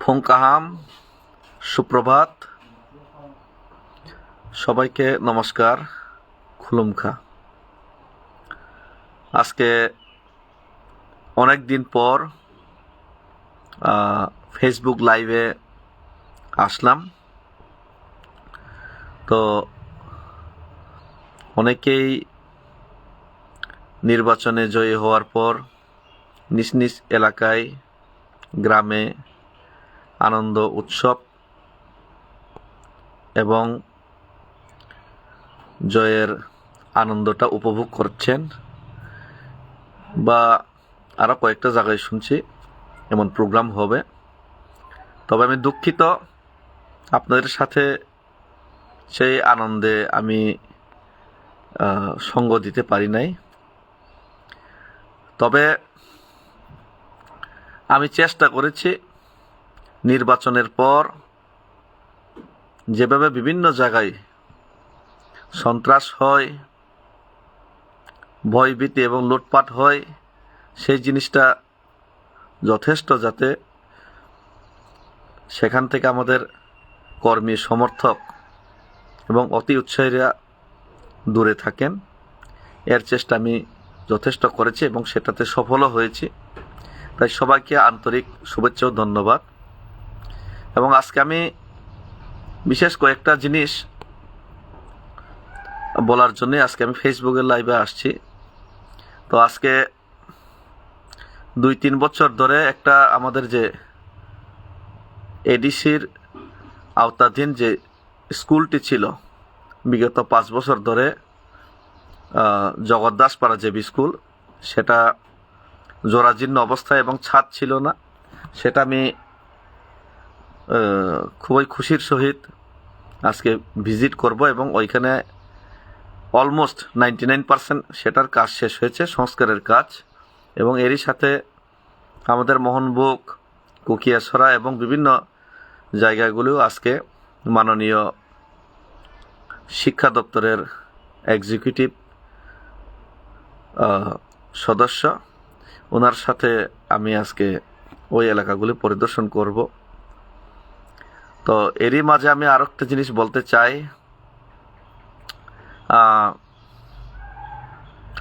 ফোংকাহাম, সুপ্রভাত, সবাইকে নমস্কার, খুলুমখা। আজকে অনেক দিন পর ফেসবুক লাইভে আসলাম। তো অনেকেই নির্বাচনে জয়ী হওয়ার পর নিজ নিজ এলাকায়, গ্রামে আনন্দ উৎসব এবং জয়ের আনন্দটা উপভোগ করছেন, বা আরও কয়েকটা জায়গায় শুনছি এমন প্রোগ্রাম হবে। তবে আমি দুঃখিত, আপনাদের সাথে সেই আনন্দে আমি সঙ্গ দিতে পারি নাই। তবে আমি চেষ্টা করেছি নির্বাচনের পর যেভাবে বিভিন্ন জায়গায় সন্ত্রাস হয়, ভয়ভীতি এবং লুটপাট হয়, সেই জিনিসটা যথেষ্ট যাতে সেখান থেকে আমাদের কর্মী, সমর্থক এবং অতি উৎসাহীরা দূরে থাকেন, এর চেষ্টা আমি যথেষ্ট করেছি এবং সেটাতে সফলও হয়েছি। তাই সবাইকে আন্তরিক শুভেচ্ছা ও ধন্যবাদ। এবং আজকে আমি বিশেষ কয়েকটা জিনিস বলার জন্য আজকে আমি ফেসবুকের লাইভে আসছি। তো আজকে 2-3 বছর ধরে একটা আমাদের যে এডিসির আওতাধীন যে স্কুলটি ছিল, বিগত 5 বছর ধরে জগৎদাসপাড়া জেবি স্কুল, সেটা জরাজীর্ণ অবস্থায় এবং ছাদ ছিল না। সেটা আমি খুবই খুশির সহিত আজকে ভিজিট করব এবং ওইখানে অলমোস্ট 99% সেটার কাজ শেষ হয়েছে, সংস্কারের কাজ। এবং এরই সাথে আমাদের মোহনবুক, কুকিয়াছড়া এবং বিভিন্ন জায়গাগুলিও আজকে মাননীয় শিক্ষা দপ্তরের এক্সিকিউটিভ সদস্য, ওনার সাথে আমি আজকে ওই এলাকাগুলি পরিদর্শন করব। তো এরই মাঝে আমি আরও একটা জিনিস বলতে চাই।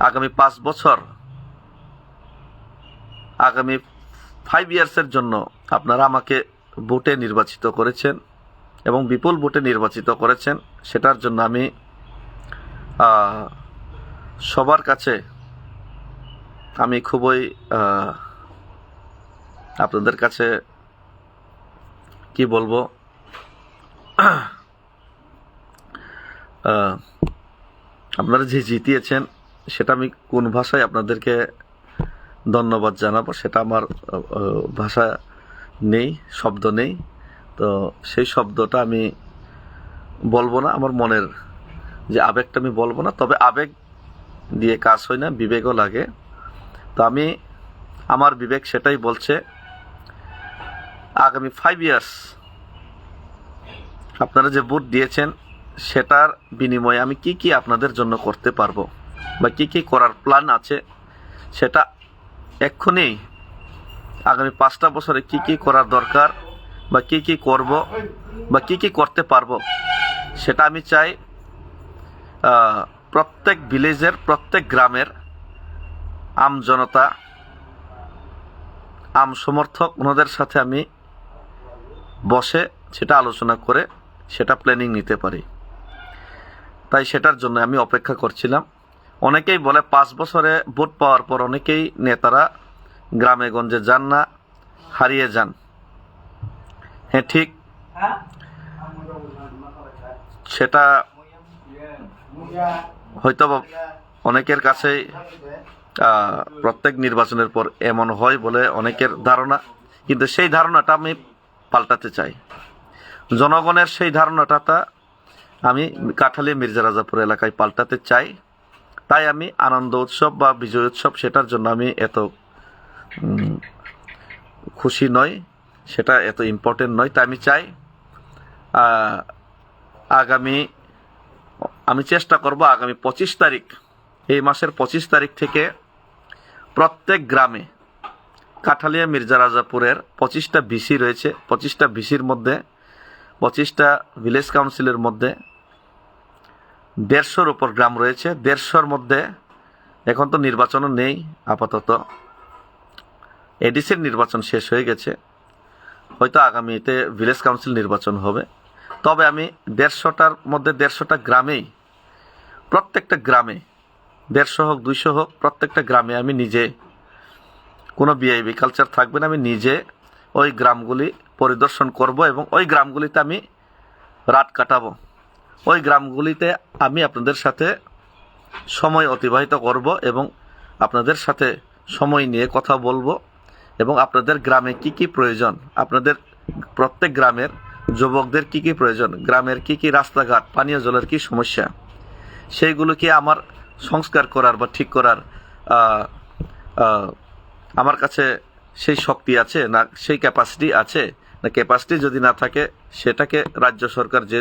আগামী 5 বছর, আগামী 5 ইয়ার্সের জন্য আপনারা আমাকে ভোটে নির্বাচিত করেছেন এবং বিপুল ভোটে নির্বাচিত করেছেন। সেটার জন্য আমি সবার কাছে আমি খুবই আপনাদের কাছে কি বলবো, আপনারা যে জিতিয়েছেন সেটা আমি কোন ভাষায় আপনাদেরকে ধন্যবাদ জানাবো সেটা আমার ভাষা নেই, শব্দ নেই। তো সেই শব্দটা আমি বলবো না, আমার মনের যে আবেগটা আমি বলবো না। তবে আবেগ দিয়ে কাজ হয় না, বিবেকও লাগে। তো আমি আমার বিবেক সেটাই বলছে, আগামী 5 ইয়ার্স আপনারা যে ভোট দিয়েছেন সেটার বিনিময়ে আমি কি কি আপনাদের জন্য করতে পারবো বা কি কি করার প্ল্যান আছে, সেটা এক্ষুনি আগামী 5টা বছরে কি কি করার দরকার বা কি কি করব বা কি কি করতে পারবো, সেটা আমি চাই প্রত্যেক ভিলেজের, প্রত্যেক গ্রামের আম জনতা, আম সমর্থক, ওনাদের সাথে আমি বসে সেটা আলোচনা করে সেটা প্ল্যানিং নিতে পারি। তাই সেটার জন্য আমি অপেক্ষা করছিলাম। অনেকেই বলে 5 বছরে ভোট পাওয়ার পর অনেকেই নেতারা গ্রামে গঞ্জে যান না, হারিয়ে যান। হ্যাঁ, ঠিক, সেটা হয়তো অনেকের কাছেই প্রত্যেক নির্বাচনের পর এমন হয় বলে অনেকের ধারণা, কিন্তু সেই ধারণাটা আমি পাল্টাতে চাই। জনগণের সেই ধারণাটা আমি কাঠালিয়া মির্জা রাজাপুর এলাকায় পাল্টাতে চাই। তাই আমি আনন্দ উৎসব বা বিজয় উৎসব, সেটার জন্য আমি এত খুশি নই, সেটা এত ইম্পর্টেন্ট নয়। তাই আমি চাই আমি চেষ্টা করব আগামী 25 তারিখ, এই মাসের 25 তারিখ থেকে প্রত্যেক গ্রামে কাঠালিয়া মির্জা রাজাপুরের 25টা ভিসি রয়েছে। 25টা ভিসির মধ্যে 25টা ভিলেজ কাউন্সিলের মধ্যে 150-র উপর গ্রাম রয়েছে। 150-র মধ্যে এখন তো নির্বাচনও নেই আপাতত, এডিসির নির্বাচন শেষ হয়ে গেছে, হয়তো আগামীতে ভিলেজ কাউন্সিল নির্বাচন হবে। তবে আমি 150টার মধ্যে 150টা গ্রামেই, প্রত্যেকটা গ্রামে 150 হোক 200 হোক, প্রত্যেকটা গ্রামে আমি নিজে, কোনো ভিআইপি কালচার থাকবে না, আমি নিজে ওই গ্রামগুলি পরিদর্শন করব এবং ওই গ্রামগুলিতে আমি রাত কাটাবো। ওই গ্রামগুলিতে আমি আপনাদের সাথে সময় অতিবাহিত করব এবং আপনাদের সাথে সময় নিয়ে কথা বলবো এবং আপনাদের গ্রামে কি কি প্রয়োজন, আপনাদের প্রত্যেক গ্রামের যুবকদের কি কি প্রয়োজন, গ্রামের কি কি রাস্তাঘাট, পানীয় জলের কি সমস্যা, সেইগুলোকে আমার সংস্কার করার বা ঠিক করার আমার কাছে সেই শক্তি আছে না, সেই ক্যাপাসিটি আছে না। ক্যাপাসিটি যদি না থাকে, সেটাকে রাজ্য সরকার যে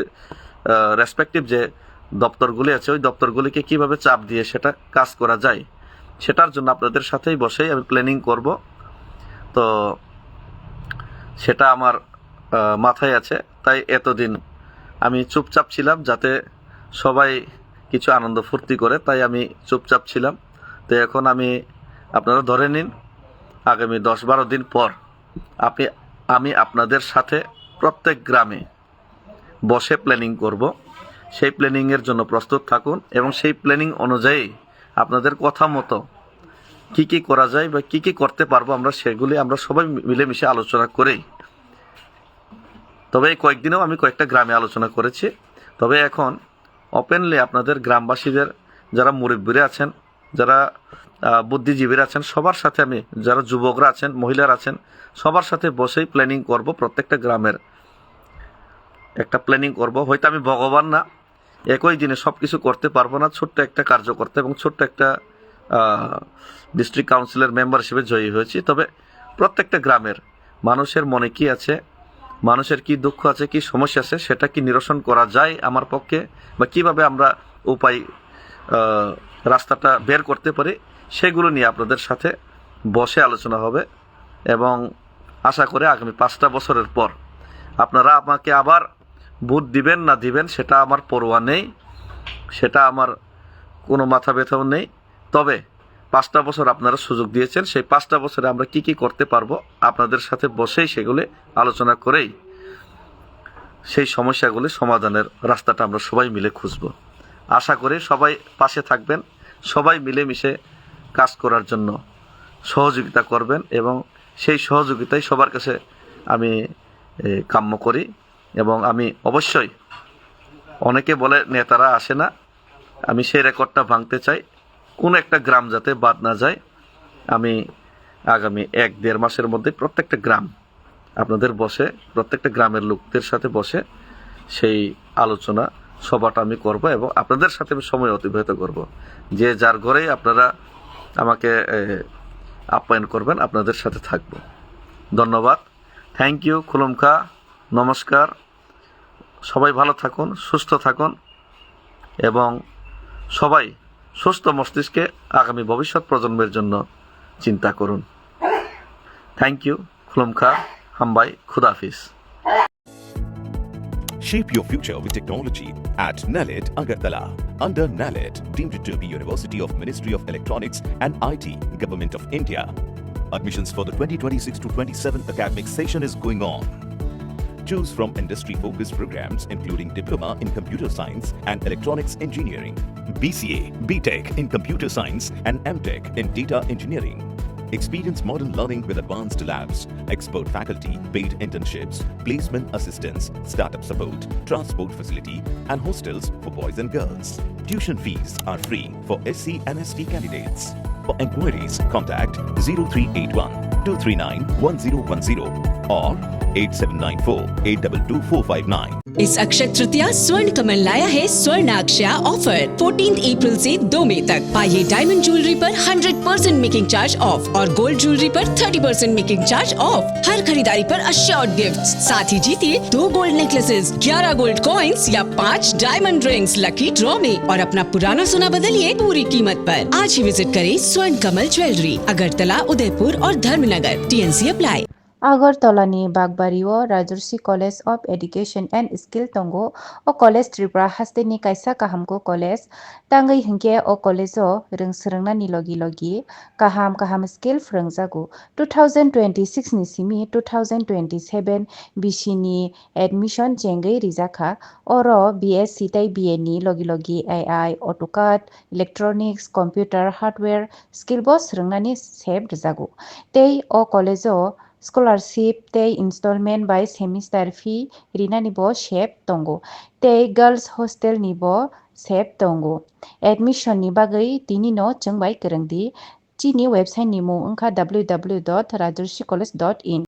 রেসপেক্টিভ যে দপ্তরগুলি আছে, ওই দপ্তরগুলিকে কিভাবে চাপ দিয়ে সেটা কাজ করা যায়, সেটার জন্য আপনাদের সাথেই বসেই আমি প্ল্যানিং করব। তো সেটা আমার মাথায় আছে, তাই এতদিন আমি চুপচাপ ছিলাম, যাতে সবাই কিছু আনন্দ ফুর্তি করে, তাই আমি চুপচাপ ছিলাম। তো এখন আপনারা ধরে নিন, আগামী 10-12 দিন পর আমি আপনাদের সাথে প্রত্যেক গ্রামে বসে প্ল্যানিং করব। সেই প্ল্যানিংয়ের জন্য প্রস্তুত থাকুন এবং সেই প্ল্যানিং অনুযায়ী আপনাদের কথা মতো কি কি করা যায় বা কি কি করতে পারবো সেগুলি আমরা সবাই মিলেমিশে আলোচনা করেই। তবে এই কয়েকদিনেও আমি কয়েকটা গ্রামে আলোচনা করেছি। তবে এখন ওপেনলি আপনাদের গ্রামবাসীদের, যারা মুরব্বীরা আছেন, যারা বুদ্ধিজীবীরা আছেন, সবার সাথে আমি, যারা যুবকরা আছেন, মহিলারা আছেন, সবার সাথে বসেই প্ল্যানিং করব। প্রত্যেকটা গ্রামের একটা প্ল্যানিং করব। হয়তো আমি ভগবান না, একই দিনে সব কিছু করতে পারবো না, ছোট্ট একটা কার্যকর্তা এবং ছোট্ট একটা ডিস্ট্রিক্ট কাউন্সিলের মেম্বার হিসেবে জয়ী হয়েছি। তবে প্রত্যেকটা গ্রামের মানুষের মনে কি আছে, মানুষের কি দুঃখ আছে, কি সমস্যা আছে, সেটা কি নিরসন করা যায় আমার পক্ষে, বা কিভাবে আমরা রাস্তাটা বের করতে পারি, সেগুলো নিয়ে আপনাদের সাথে বসে আলোচনা হবে। এবং আশা করে আগামী 5টা বছরের পর আপনারা আমাকে আবার ভোট দিবেন না দিবেন, সেটা আমার পরোয়া নেই, সেটা আমার কোনো মাথা ব্যথাও নেই। তবে 5টা বছর আপনারা সুযোগ দিয়েছেন, সেই 5টা বছরে আমরা কি কি করতে পারবো, আপনাদের সাথে বসেই সেগুলি আলোচনা করেই সেই সমস্যাগুলি সমাধানের রাস্তাটা আমরা সবাই মিলে খুঁজব। আশা করি সবাই পাশে থাকবেন, সবাই মিলেমিশে কাজ করার জন্য সহযোগিতা করবেন এবং সেই সহযোগিতাই সবার কাছে আমি কাম্য করি। এবং আমি অবশ্যই, অনেকে বলে নেতারা আসে না, আমি সেই রেকর্ডটা ভাঙতে চাই, কোনো একটা গ্রাম যাতে বাদ না যায়। আমি আগামী 1-1.5 মাসের মধ্যে প্রত্যেকটা গ্রাম আপনাদের বসে, প্রত্যেকটা গ্রামের লোকদের সাথে বসে সেই আলোচনা সভাটা আমি করব এবং আপনাদের সাথে আমি সময় অতিবাহিত করব। যে যার ঘরেই আপনারা আমাকে আপ্যায়ন করবেন, আপনাদের সাথে থাকব। ধন্যবাদ, থ্যাংক ইউ, খুলুমখা, নমস্কার। সবাই ভালো থাকুন, সুস্থ থাকুন এবং সবাই সুস্থ মস্তিষ্কে আগামী ভবিষ্যৎ প্রজন্মের জন্য চিন্তা করুন। থ্যাংক ইউ, খুলুমখা, হামবাই, খুদাফিজ। Shape your future with technology at NALED Agartala. Under NALED, deemed to be University of Ministry of Electronics and IT, Government of India. Admissions for the 2026-27 academic session is going on. Choose from industry-focused programs including Diploma in Computer Science and Electronics Engineering, BCA, BTech in Computer Science and MTech in Data Engineering. Experience modern learning with advanced labs, expert faculty, paid internships, placement assistance, startup support, transport facility, and hostels for boys and girls. Tuition fees are free for SC and ST candidates. For enquiries, contact 0381 239 1010 or 8794-822-459. इस अक्षय तृतीया स्वर्ण कमल लाया है स्वर्णाक्षया offer 14 अप्रैल से 2 मई तक। पाइए diamond jewellery पर 100% making charge of और gold jewellery पर 30% मेकिंग चार्ज ऑफ। हर खरीदारी पर अश्योर्ड गिफ्ट, साथ ही जीतिए 2 गोल्ड नेकलेसेस, 11 गोल्ड कॉइन्स या 5 डायमंड रिंग्स लकी ड्रॉ में और अपना पुराना सोना बदलिए पूरी कीमत पर। आज ही विजिट करें स्वर्ण कमल ज्वेलरी, अगरतला, उदयपुर और Dharmanagar. TNC apply. Agartala-ni Bagbario Rajarsi College of Education and Skill Tongo o College Tripura haste ni kaisa kahamko college tangai hingke o college o rungsrungna ni logi kaham skill frungjago 2026 ni simi 2027 BC ni admission chengai rijaka oro BSc tai BA ni logi AI AutoCAD electronics computer hardware skill bo srungnani sep rijago tei o college o scholarship tei installment by semester fee rina ni bo sep tongo tei girls hostel ni bo sep tongo admission ni bagai tini no chungbai kerengdi chini website ni mung www.rajarsicollege.in